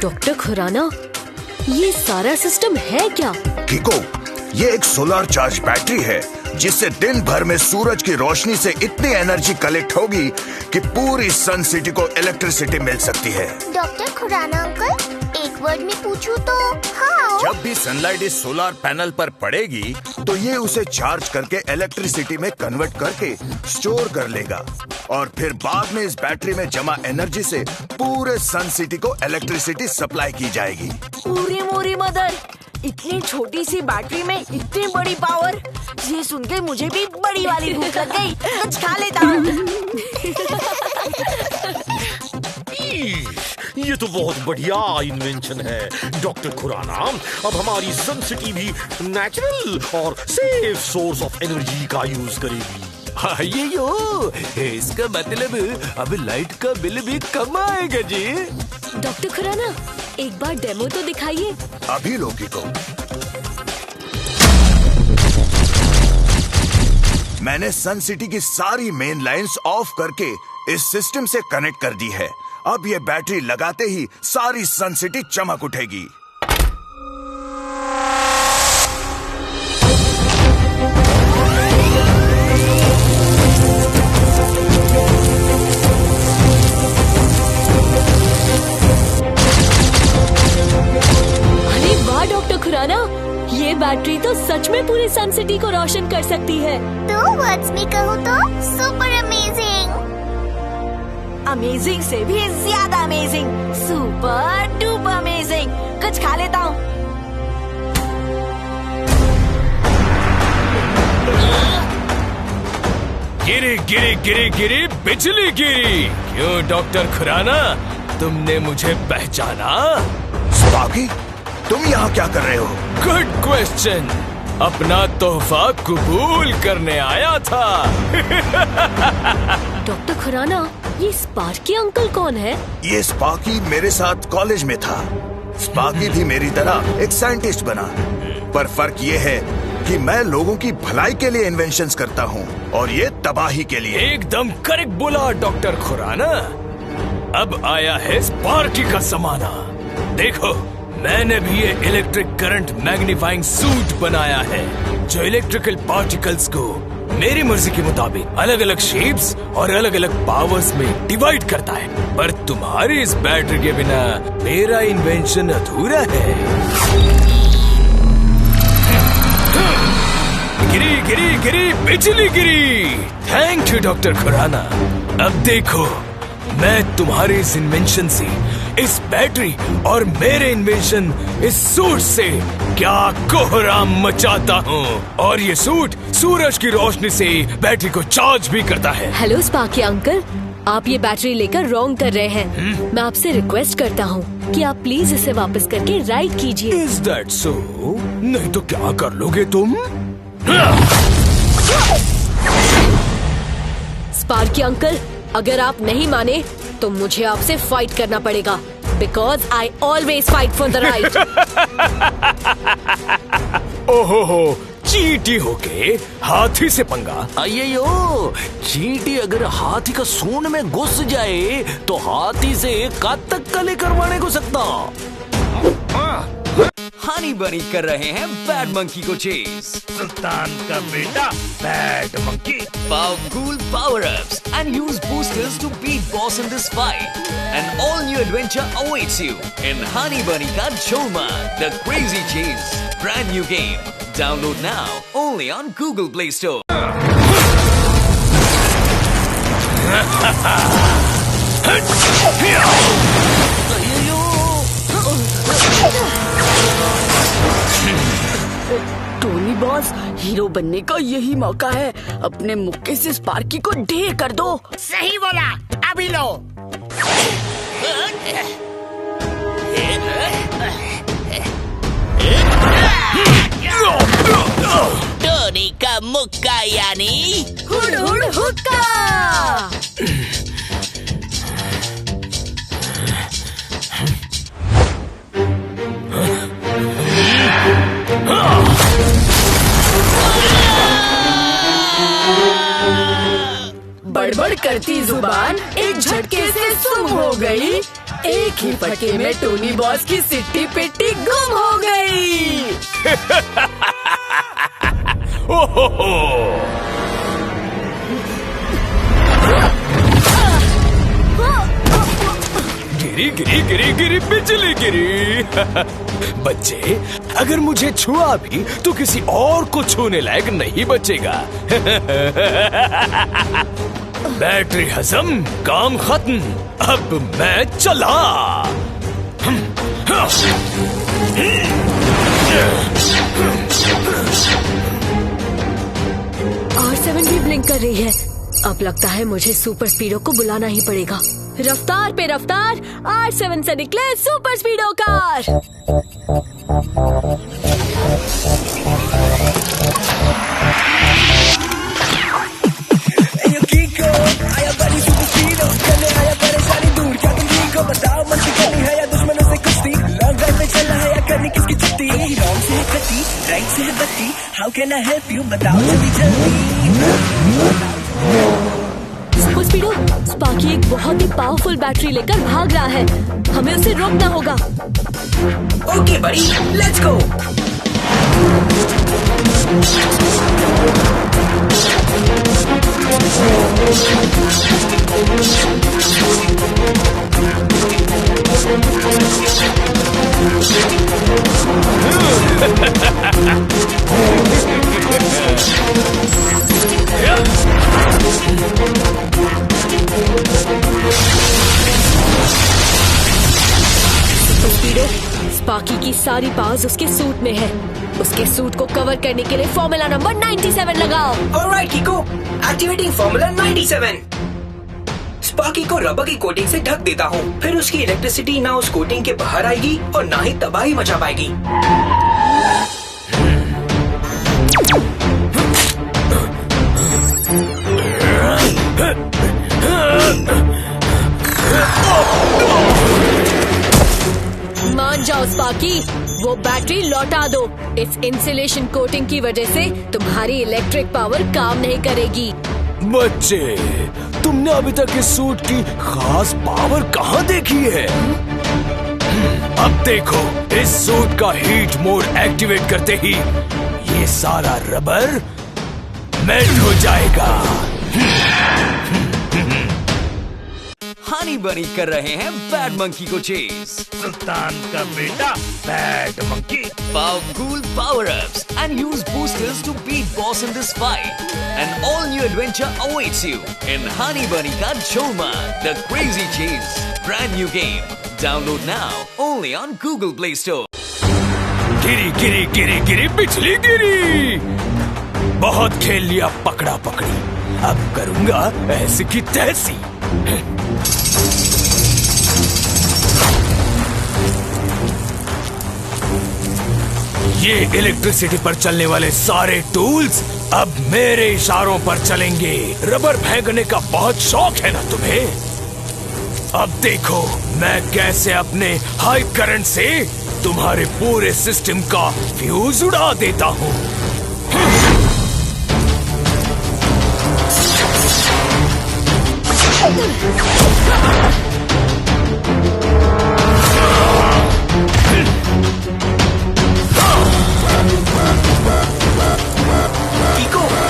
Doctor Khurana, ये सारा system है क्या? किको, ये एक सोलर चार्ज बैटरी है जिससे दिन भर में सूरज की रोशनी से इतनी एनर्जी कलेक्ट होगी कि पूरी सन सिटी को इलेक्ट्रिसिटी मिल सकती है। डॉक्टर खुराना अंकल, एक वर्ड में पूछूं तो हाउ? जब भी सनलाइट इस सोलर पैनल पर पड़ेगी तो ये उसे चार्ज करके इलेक्ट्रिसिटी में कन्वर्ट करके स्टोर कर लेगा और फिर बाद में इस बैटरी में जमा एनर्जी से पूरे सन सिटी को इलेक्ट्रिसिटी सप्लाई की जाएगी। पूरी मोरी मदर, इतनी छोटी सी बैटरी में इतनी बड़ी पावर, ये सुन के मुझे भी बड़ी वाली भूख लग गई। कुछ खा लेता हूँ। ये तो बहुत बढ़िया इन्वेंशन है डॉक्टर खुराना। अब हमारी सन सिटी भी नेचुरल और सेफ सोर्स ऑफ एनर्जी का यूज करेगी। ये यो, इसका मतलब अब लाइट का बिल भी कम आएगा जी। डॉक्टर खुराना, एक बार डेमो तो दिखाइए। अभी लोगी को मैंने सन सिटी की सारी मेन लाइंस ऑफ करके इस सिस्टम से कनेक्ट कर दी है। अब ये बैटरी लगाते ही सारी सन सिटी चमक उठेगी। अरे वाह डॉक्टर खुराना, ये बैटरी तो सच में पूरी सन सिटी को रोशन कर सकती है। तो वर्ड्स में कहूँ तो सुपर अमेजिंग। अमेजिंग से भी ज्यादा अमेजिंग, सुपर डुपर अमेजिंग। कुछ खा लेता हूँ। गिरी गिरी गिरी गिरी बिजली गिरी। क्यों डॉक्टर खुराना, तुमने मुझे पहचाना? स्पार्की, तुम यहाँ क्या कर रहे हो? Good question. अपना तोहफा कबूल करने आया था। डॉक्टर खुराना, ये स्पार्की अंकल कौन है? ये स्पार्की मेरे साथ कॉलेज में था। स्पार्की भी मेरी तरह एक साइंटिस्ट बना, पर फर्क ये है कि मैं लोगों की भलाई के लिए इन्वेंशंस करता हूँ और ये तबाही के लिए। एकदम करेक्ट बोला डॉक्टर खुराना। अब आया है स्पार्की का जमाना। देखो, मैंने भी ये इलेक्ट्रिक करंट मैग्नीफाइंग सूट बनाया है जो इलेक्ट्रिकल पार्टिकल्स को मेरी मर्जी के मुताबिक अलग अलग शेप्स और अलग अलग पावर्स में डिवाइड करता है। पर तुम्हारी इस बैटरी के बिना मेरा इन्वेंशन अधूरा है। गिरी गिरी गिरी बिजली गिरी। Thank you doctor Khurana. अब देखो, मैं तुम्हारे इस इन्वेंशन से, इस बैटरी और मेरे इन्वेंशन इस सूट से क्या कोहराम मचाता हूँ। और ये सूट सूरज की रोशनी से बैटरी को चार्ज भी करता है। हेलो स्पार्की अंकल, आप ये बैटरी लेकर रॉन्ग कर रहे हैं। मैं आपसे रिक्वेस्ट करता हूँ कि आप प्लीज इसे वापस करके राइट कीजिए। Is that so? नहीं तो क्या कर लोगे तुम? स्पार्की अंकल, अगर आप नहीं माने तो मुझे आपसे फाइट करना पड़ेगा, because I always fight for the right. ओहो, चींटी होके हाथी से पंगा। अय्यो, चींटी अगर हाथी का सूंड में घुस जाए तो हाथी से कब तक कले करवाने को सकता। हनी बनी कर रहे हैं बैड मंकी को चेस। सुल्तान का बेटा bad monkey. Powerful power-ups and use boosters to beat boss in this fight. An all-new adventure awaits you in Honey Bunny Ka Choma, The Crazy Chase. Brand new game. Download now only on Google Play Store. Tony boss, hero बनने का यही मौका है। अपने मुक्के से Sparky को ढेर कर दो। सही बोला, अभी लो। टोनी का मुक्का यानी हुड हुड हुक्का। बड़बड़ करती जुबान एक झटके से सुम हो गई। एक ही फटके में टोनी बॉस की सिट्टी पिट्टी गुम हो गई। गिरी गिरी गिरी गिरी बिजली गिरी। बच्चे, अगर मुझे छुआ भी तो किसी और को छूने लायक नहीं बचेगा। बैटरी हजम, काम खत्म, अब मैं चला। R7 भी ब्लिंक कर रही है। अब लगता है मुझे सुपर स्पीडो को बुलाना ही पड़ेगा। रफ्तार पे रफ्तार, R7 से निकले super speedo car. How can I help you? बताओ जल्दी जल्दी। सुपर स्पीडो, स्पार्की एक बहुत ही पावरफुल बैटरी लेकर भाग रहा है। हमें उसे रोकना होगा। ओके बड़ी, लेट्स गो। स्पीडो, स्पार्की की सारी पावर्स उसके सूट में है। उसके सूट को कवर करने के लिए फॉर्मूला नंबर 97 लगाओ। Alright कीको, activating formula 97। स्पार्की को रबर की कोटिंग से ढक देता हूँ, फिर उसकी इलेक्ट्रिसिटी ना उस कोटिंग के बाहर आएगी और ना ही तबाही मचा पाएगी। मान जाओ स्पार्की, वो बैटरी लौटा दो। इस इंसुलेशन कोटिंग की वजह से तुम्हारी इलेक्ट्रिक पावर काम नहीं करेगी। बच्चे, तुमने अभी तक इस सूट की खास पावर कहाँ देखी है? अब देखो, इस सूट का हीट मोड एक्टिवेट करते ही ये सारा रबर मेल्ट हो जाएगा। हनी बनी कर रहे हैं बैड मंकी को चेज। सुल्तान का बेटा bad monkey. Powerful power-ups and use boosters to beat boss in this fight. An all-new adventure awaits you in Honey Bunny Ka Choma, The Crazy Chase. Brand new game. Download now only on Google Play Store. गिरी गिरी गिरी गिरी बिजली गिरी। बहुत खेल लिया पकड़ा पकड़ी, अब करूंगा ऐसी की तैसी। ये इलेक्ट्रिसिटी पर चलने वाले सारे टूल्स अब मेरे इशारों पर चलेंगे। रबर फेंकने का बहुत शौक है ना तुम्हें? अब देखो मैं कैसे अपने हाई करंट से तुम्हारे पूरे सिस्टम का फ्यूज उड़ा देता हूँ।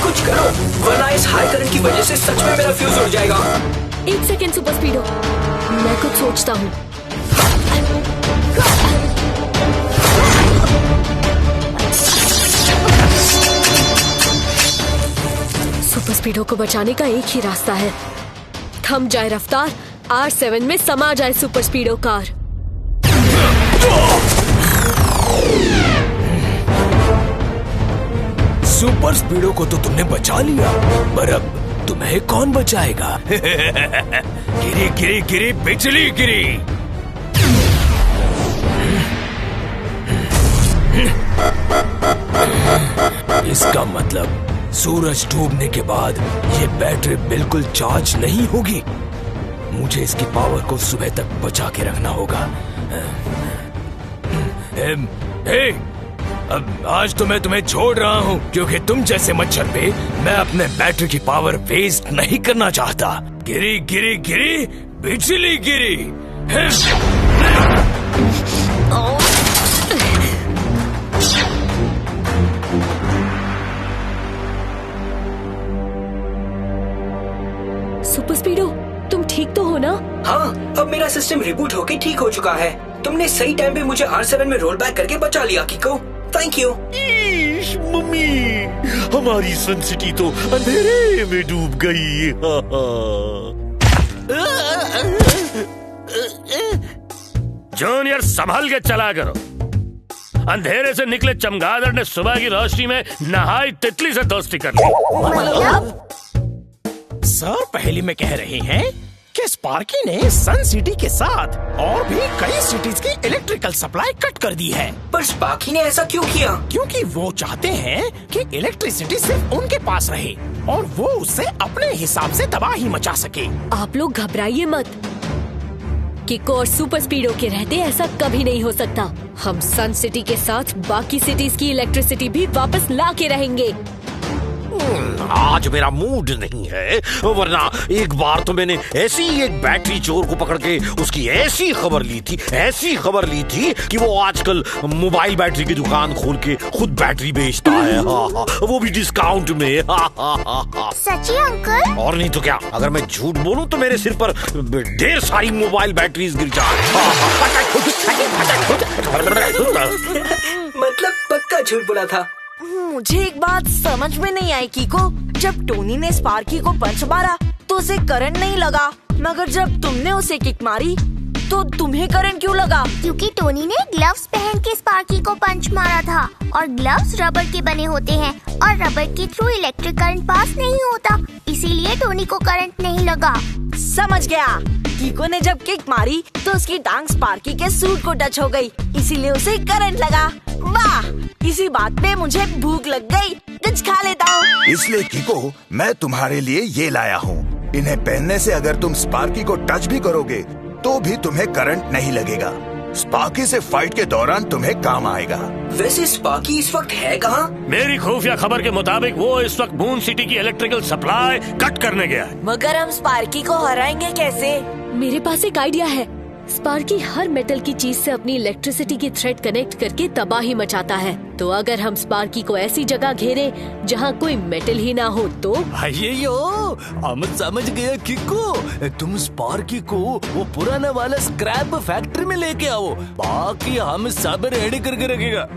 कुछ करो, वरना इस हाई करंट की वजह से सच में मेरा फ्यूज उड़ जाएगा। एक सेकेंड सुपर स्पीडो, मैं कुछ सोचता हूँ। सुपर स्पीडो को बचाने का एक ही रास्ता है, थम जाए रफ्तार, R7 में समा जाए सुपर स्पीडो कार। सुपर स्पीडो को तो तुमने बचा लिया, पर अब तुम्हें कौन बचाएगा? गिरी गिरी गिरी बिजली गिरी। इसका मतलब सूरज डूबने के बाद ये बैटरी बिल्कुल चार्ज नहीं होगी। मुझे इसकी पावर को सुबह तक बचा के रखना होगा। अब आज तो मैं तुम्हें छोड़ रहा हूँ, क्योंकि तुम जैसे मच्छर पे मैं अपने बैटरी की पावर वेस्ट नहीं करना चाहता। गिरी गिरी गिरी बिजली गिरी। सुपर स्पीडो, तुम ठीक तो हो ना? हाँ, अब मेरा सिस्टम रिबूट होके ठीक हो चुका है। तुमने सही टाइम पे मुझे R7 में रोल बैक करके बचा लिया किको। Thank you. मम्मी, हमारी सन सिटी तो अंधेरे में डूब गई। जूनियर, संभल के चला करो। अंधेरे से निकले चमगादड़ ने सुबह की रोशनी में नहाई तितली से दोस्ती कर ली। सर पहली में कह रहे हैं कि स्पार्की ने सन सिटी के साथ और भी कई सिटीज की इलेक्ट्रिकल सप्लाई कट कर दी है। पर स्पार्की ने ऐसा क्यों किया? क्योंकि वो चाहते हैं कि इलेक्ट्रिसिटी सिर्फ उनके पास रहे और वो उससे अपने हिसाब से तबाही मचा सके। आप लोग घबराइए मत। किको और सुपर स्पीडो के रहते ऐसा कभी नहीं हो सकता। हम सन सिटी के साथ बाकी सिटीज की इलेक्ट्रिसिटी भी वापस ला के रहेंगे। आज मेरा मूड नहीं है, वरना एक बार तो मैंने ऐसी एक बैटरी चोर को पकड़ के उसकी ऐसी खबर ली थी कि वो आजकल मोबाइल बैटरी की दुकान खोल के खुद बैटरी बेचता है। वो भी डिस्काउंट में। सच्ची अंकल? और नहीं तो क्या, अगर मैं झूठ बोलूं तो मेरे सिर पर ढेर सारी मोबाइल बैटरीज गिर जाए। मतलब पक्का झूठ बोला था। मुझे एक बात समझ में नहीं आई किको, जब टोनी ने स्पार्की को पंच मारा तो उसे करंट नहीं लगा, मगर जब तुमने उसे किक मारी तो तुम्हें करंट क्यों लगा? क्योंकि टोनी ने ग्लव्स पहन के स्पार्की को पंच मारा था और ग्लव्स रबर के बने होते हैं और रबर के थ्रू इलेक्ट्रिक करंट पास नहीं होता, इसीलिए टोनी को करंट नहीं लगा। समझ गया। किको ने जब किक मारी तो उसकी टांग स्पार्की के सूट को टच हो गई, इसीलिए उसे करंट लगा। वाह, इसी बात पे मुझे भूख लग गई, कुछ खा लेता हूँ। इसलिए किको, मैं तुम्हारे लिए ये लाया हूँ। इन्हें पहनने से अगर तुम स्पार्की को टच भी करोगे तो भी तुम्हें करंट नहीं लगेगा। स्पार्की से फाइट के दौरान तुम्हें काम आएगा। वैसे स्पार्की इस वक्त है कहाँ? मेरी खुफिया खबर के मुताबिक वो इस वक्त मून सिटी की इलेक्ट्रिकल सप्लाई कट करने गया है। मगर हम स्पार्की को हराएंगे कैसे? मेरे पास एक आइडिया है। स्पार्की हर मेटल की चीज से अपनी इलेक्ट्रिसिटी की थ्रेड कनेक्ट करके तबाही मचाता है। तो अगर हम स्पार्की को ऐसी जगह घेरे जहाँ कोई मेटल ही ना हो तो? यो, हम समझ गए किको। तुम स्पार्की को वो पुराना वाला स्क्रैप फैक्ट्री में लेके आओ, बाकी हम सब रेडी करके रखेगा।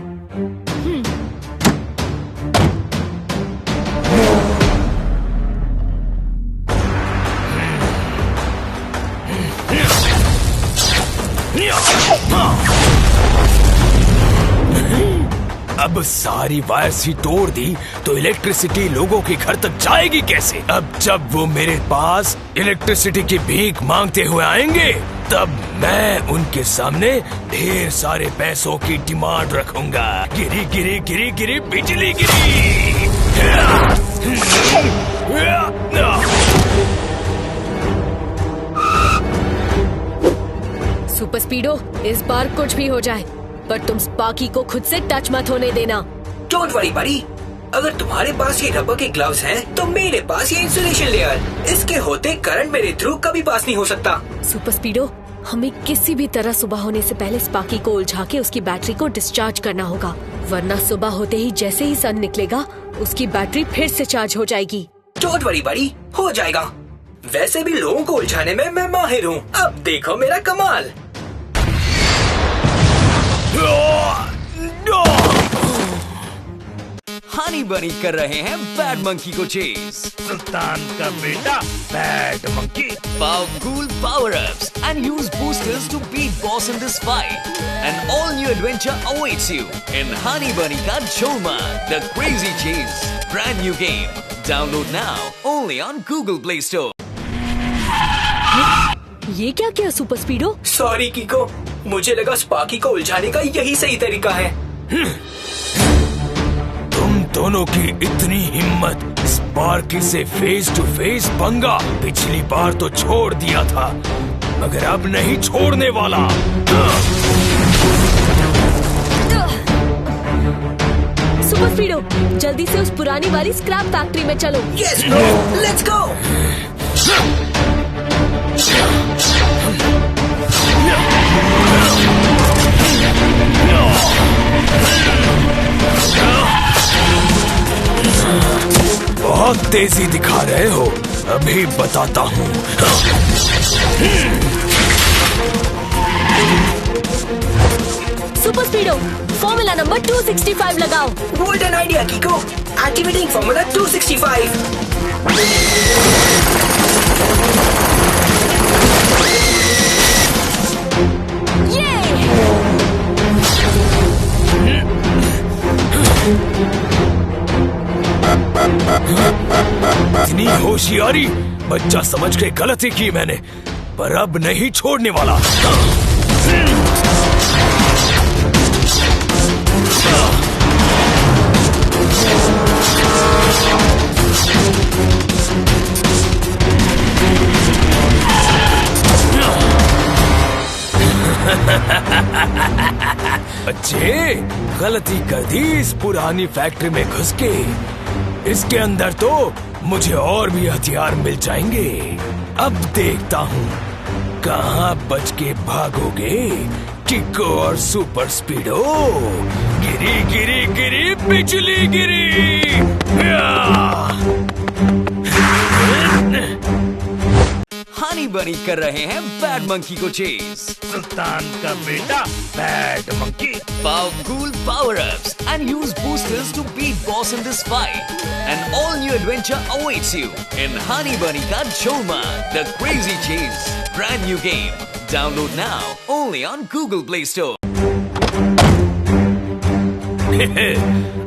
अब सारी वायर्स ही तोड़ दी तो इलेक्ट्रिसिटी लोगों के घर तक जाएगी कैसे? अब जब वो मेरे पास इलेक्ट्रिसिटी की भीख मांगते हुए आएंगे तब मैं उनके सामने ढेर सारे पैसों की डिमांड रखूंगा। गिरी गिरी गिरी गिरी बिजली गिरी। सुपर स्पीडो, इस बार कुछ भी हो जाए पर तुम स्पार्की को खुद से टच मत होने देना। डोंट वरी बड़ी, अगर तुम्हारे पास ये रबर के ग्लव्स हैं, तो मेरे पास ये इंसुलेशन लेयर। इसके होते करंट मेरे थ्रू कभी पास नहीं हो सकता। सुपर स्पीडो, हमें किसी भी तरह सुबह होने से पहले स्पार्की को उलझा के उसकी बैटरी को डिस्चार्ज करना होगा, वरना सुबह होते ही जैसे ही सन निकलेगा उसकी बैटरी फिर से चार्ज हो जाएगी। डोंट वरी बड़ी, हो जाएगा। वैसे भी लोगों को उलझाने में मैं माहिर हूँ। अब देखो मेरा कमाल। हनी बनी कर रहे हैं बैड मंकी को चेज। सुल्तान का बेटा bad monkey. Powerful power-ups and use boosters to beat boss in this fight. An all-new adventure awaits you in Honey Bunny Ka Choma, The Crazy Chase. Brand new game. Download now only on Google Play Store. ये क्या किया super स्पीडो? Sorry किको, मुझे लगा Sparky को उलझाने का यही सही तरीका है। तुम दोनों की इतनी हिम्मत, स्पार्की से फेस टू फेस पंगा। पिछली बार तो छोड़ दिया था, मगर अब नहीं छोड़ने वाला। सुपर स्पीडो, जल्दी से उस पुरानी वाली स्क्रैप फैक्ट्री में चलो। Yes bro, let's go. बहुत तेजी दिखा रहे हो, अभी बताता हूँ। सुपर स्पीडो, फॉर्मूला नंबर 265 लगाओ। Golden idea कीको, activating formula 265। इतनी होशियारी, बच्चा समझ के गलती की मैंने, पर अब नहीं छोड़ने वाला। बच्चे, गलती कर दी इस पुरानी फैक्ट्री में घुस के। इसके अंदर तो मुझे और भी हथियार मिल जाएंगे। अब देखता हूँ कहाँ बच के भागोगे किको और सुपर स्पीडो। गिरी गिरी गिरी बिजली गिरी। हनी बनी कर रहे हैं बैड मंकी को चेज। सुल्तान का बेटा bad monkey. Powerful power-ups and use boosters to beat boss in this fight. An all-new adventure awaits you in Honey Bunny Ka Choma, The Crazy Chase. Brand new game. Download now only on Google Play Store.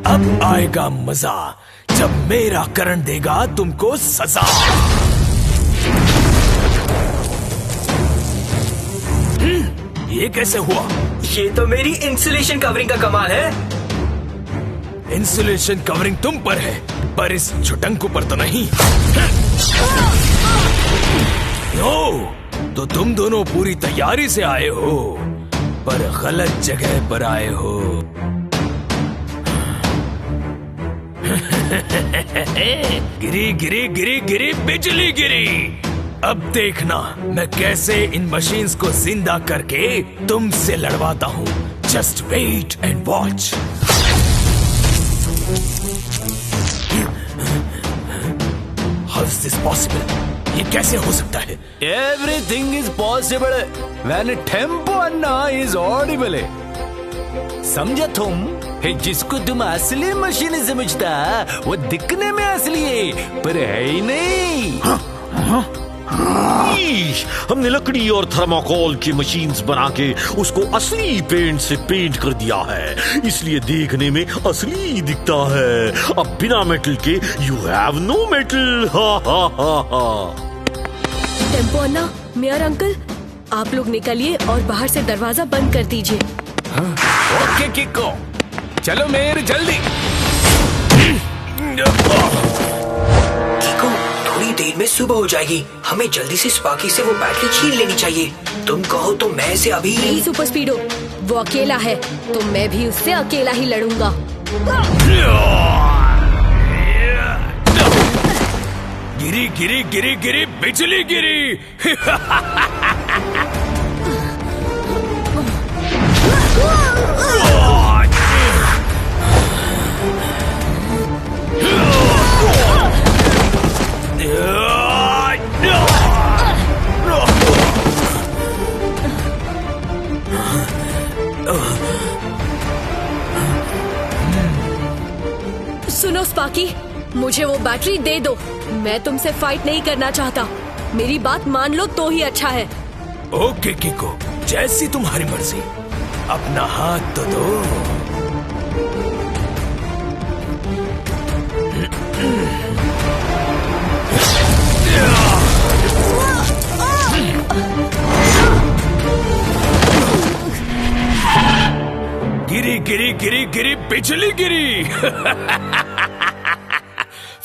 अब आएगा मजा जब मेरा current देगा तुमको सजा। ये कैसे हुआ? ये तो मेरी इंसुलेशन कवरिंग का कमाल है। इंसुलेशन कवरिंग तुम पर है, पर इस छुटंकू पर तो नहीं। तो तुम दोनों पूरी तैयारी से आए हो, पर गलत जगह पर आए हो। गिरी गिरी गिरी गिरी बिजली गिरी। अब देखना मैं कैसे इन मशीन्स को जिंदा करके तुमसे लड़वाता हूँ। Just wait and watch. How is this possible? ये कैसे हो सकता है? Everything is possible when tempo Anna is audible. समझा तुम? जिसको तुम असली मशीन समझता वो दिखने में असली है, पर है ही नहीं। हमने लकड़ी और थर्माकोल की मशीन्स बना के उसको असली पेंट से पेंट कर दिया है, इसलिए देखने में असली दिखता है। अब बिना मेटल के you have no metal. Tempo Anna, mayor uncle, आप लोग निकलिए और बाहर से दरवाजा बंद कर दीजिए। ओके किको, चलो मेयर जल्दी। किको, थोड़ी देर में सुबह हो जाएगी, हमें जल्दी से स्पार्की से वो बैटरी छीन लेनी चाहिए। तुम कहो तो मैं इसे अभी। नहीं सुपर स्पीडो, वो अकेला है तो मैं भी उससे अकेला ही लड़ूंगा। गिरी गिरी गिरी गिरी बिजली गिरी। सुनो स्पार्की, मुझे वो बैटरी दे दो। मैं तुमसे फाइट नहीं करना चाहता, मेरी बात मान लो तो ही अच्छा है। ओके किको, जैसी तुम्हारी मर्जी। अपना हाथ तो दो। गिरी गिरी गिरी गिरी बिजली गिरी।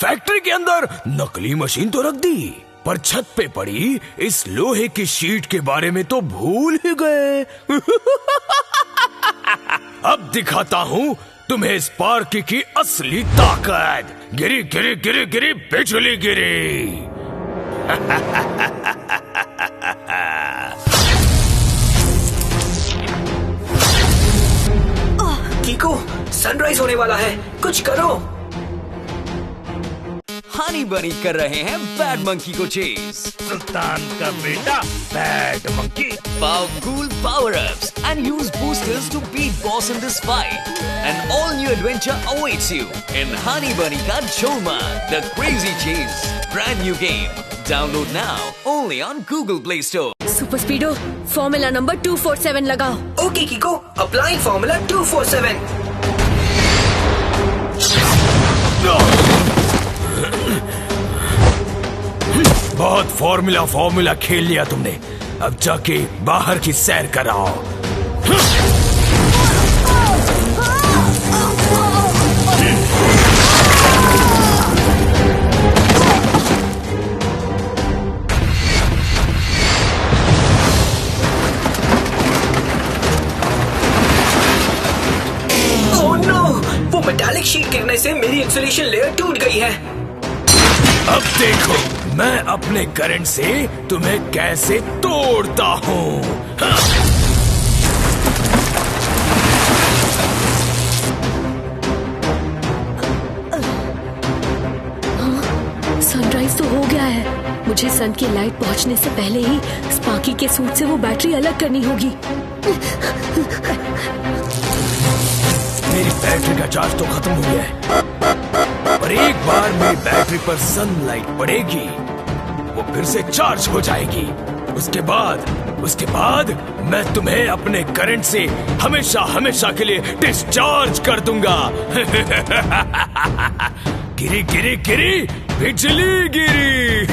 फैक्ट्री के अंदर नकली मशीन तो रख दी, पर छत पे पड़ी इस लोहे की शीट के बारे में तो भूल ही गए। अब दिखाता हूँ तुम्हें स्पार्की की असली ताकत। गिरी गिरी गिरी गिरी बिजली गिरी। कीको, सनराइज होने वाला है, कुछ करो। हनी बनी कर रहे हैं बैड मंकी को चेज। सुल्तान का बेटा bad monkey. Powerful power-ups and use boosters to beat boss in this fight. An all-new adventure awaits you in Honey Bunny Ka Choma, The Crazy Chase. Brand new game. Download now only on Google Play Store. Super speedo, formula number 247 लगाओ। Okay Kiko, applying formula 247। बहुत formula खेल लिया तुमने, अब जाके बाहर की सैर कराओ। ओह नो, वो मेटालिक शीट गिरने से मेरी इंसुलेशन लेयर टूट गई है। अब देखो मैं अपने करंट से तुम्हें कैसे तोड़ता हूँ। सनराइज तो हो गया है। मुझे सन की लाइट पहुंचने से पहले ही स्पार्की के सूट से वो बैटरी अलग करनी होगी। मेरी बैटरी का चार्ज तो खत्म हो गया है, पर एक बार मेरी बैटरी पर सनलाइट पड़ेगी वो फिर से चार्ज हो जाएगी। उसके बाद मैं तुम्हें अपने करंट से हमेशा हमेशा के लिए डिस्चार्ज कर दूंगा। गिरी गिरी गिरी बिजली गिरी।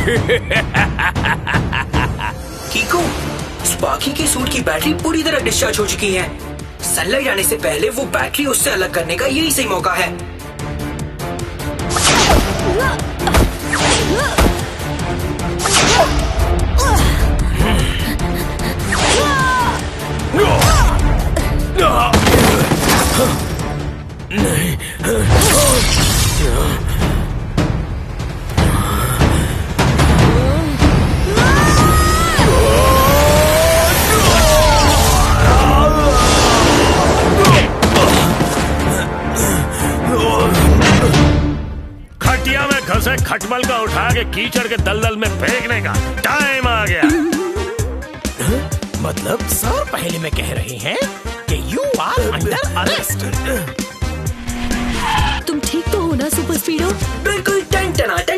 कीको, स्पार्की के सूट की बैटरी पूरी तरह डिस्चार्ज हो चुकी है। सनलाइट आने से पहले वो बैटरी उससे अलग करने का यही सही मौका है। खटिया में घसे खटमल का उठा के कीचड़ के दलदल में फेंकने का टाइम आ गया। मतलब सर पहले में कह रहे हैं कि यू आर अंडर अरेस्ट। तुम ठीक तो हो ना सुपर स्पीडो? बिल्कुल टन टनाटन